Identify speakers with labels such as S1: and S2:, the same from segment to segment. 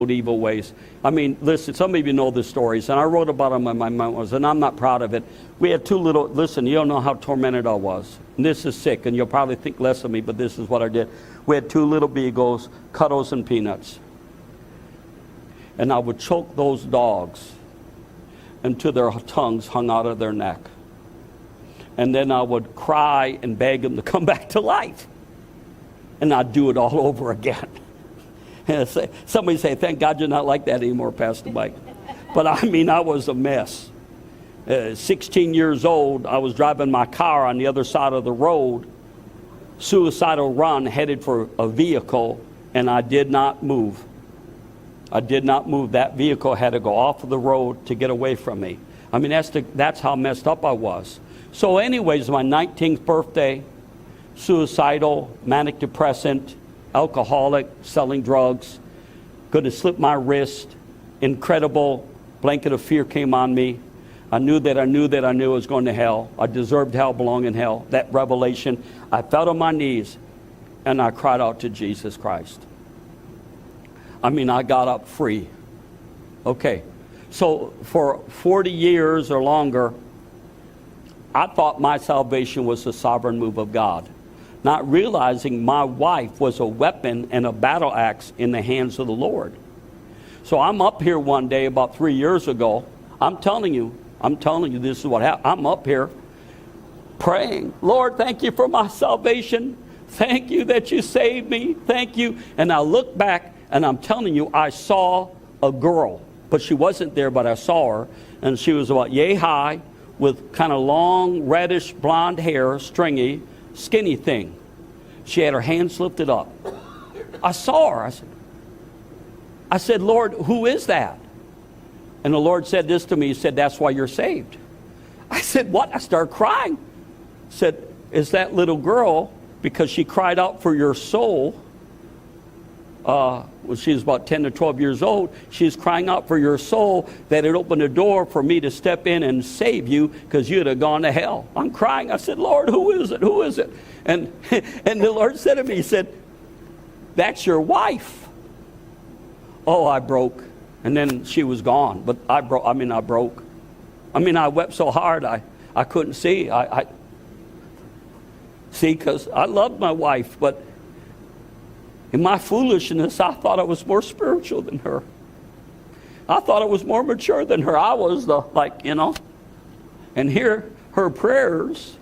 S1: evil ways. I mean, listen, some of you know the stories, and I wrote about them in my memoirs, and I'm not proud of it. We had two little, listen, you don't know how tormented I was. And this is sick, and you'll probably think less of me, but this is what I did. We had two little beagles, Cuddles and Peanuts. And I would choke those dogs until their tongues hung out of their neck. And then I would cry and beg them to come back to life. And I'd do it all over again. Somebody say, thank God you're not like that anymore, Pastor Mike. But I mean, I was a mess. 16 years old, I was driving my car on the other side of the road, suicidal run, headed for a vehicle, and I did not move. I did not move. That vehicle had to go off of the road to get away from me. I mean, that's how messed up I was. So anyways, my 19th birthday, suicidal, manic depressant, alcoholic, selling drugs, going to slip my wrist, incredible blanket of fear came on me. I knew I was going to hell. I deserved hell, belong in hell. That revelation, I fell on my knees and I cried out to Jesus Christ. I mean, I got up free. Okay, so for 40 years or longer, I thought my salvation was the sovereign move of God, not realizing my wife was a weapon and a battle axe in the hands of the Lord. So I'm up here one day about 3 years ago. I'm telling you, this is what happened. I'm up here praying, Lord, thank you for my salvation. Thank you that you saved me. Thank you. And I look back and I'm telling you, I saw a girl, but she wasn't there, but I saw her. And she was about yay high with kind of long, reddish blonde hair, stringy, skinny thing. She had her hands lifted up. I saw her. I said, Lord, who is that? And the Lord said this to me. He said, that's why you're saved. I said, what? I started crying. I said, is that little girl, because she cried out for your soul, when she was about 10 to 12 years old, she's crying out for your soul, that it opened a door for me to step in and save you because you'd have gone to hell. I'm crying. I said, Lord, who is it? Who is it? And the Lord said to me, he said, that's your wife. Oh, I broke. And then she was gone. But I broke. I mean, I wept so hard I couldn't see. I see, because I loved my wife, but in my foolishness, I thought I was more spiritual than her. I thought I was more mature than her. I was and here, her prayers,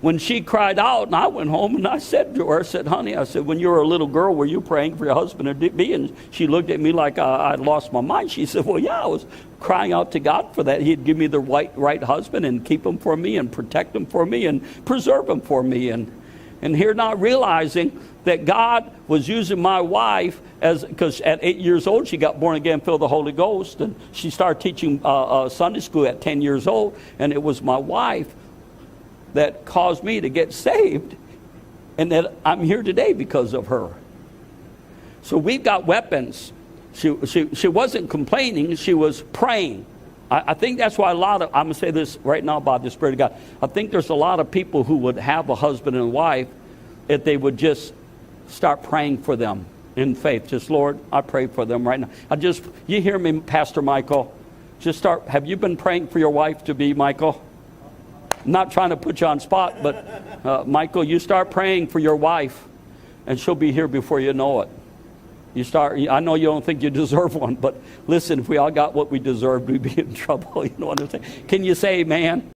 S1: when she cried out, and I went home and I said to her, I said, honey, when you were a little girl, were you praying for your husband to be? And she looked at me like I'd lost my mind. She said, well, yeah, I was crying out to God for that. He'd give me the right husband and keep him for me and protect him for me and preserve him for me. And here, not realizing that God was using my wife because at 8 years old, she got born again, filled with the Holy Ghost, and she started teaching Sunday school at 10 years old, and it was my wife that caused me to get saved, and that I'm here today because of her. So we've got weapons. She wasn't complaining, she was praying. I think that's why I'm going to say this right now about the Spirit of God. I think there's a lot of people who would have a husband and wife if they would just start praying for them in faith. Just, Lord, I pray for them right now. You hear me, Pastor Michael? Have you been praying for your wife to be, Michael? I'm not trying to put you on spot, but Michael, you start praying for your wife and she'll be here before you know it. I know you don't think you deserve one, but listen, if we all got what we deserved, we'd be in trouble. You know what I'm saying? Can you say amen?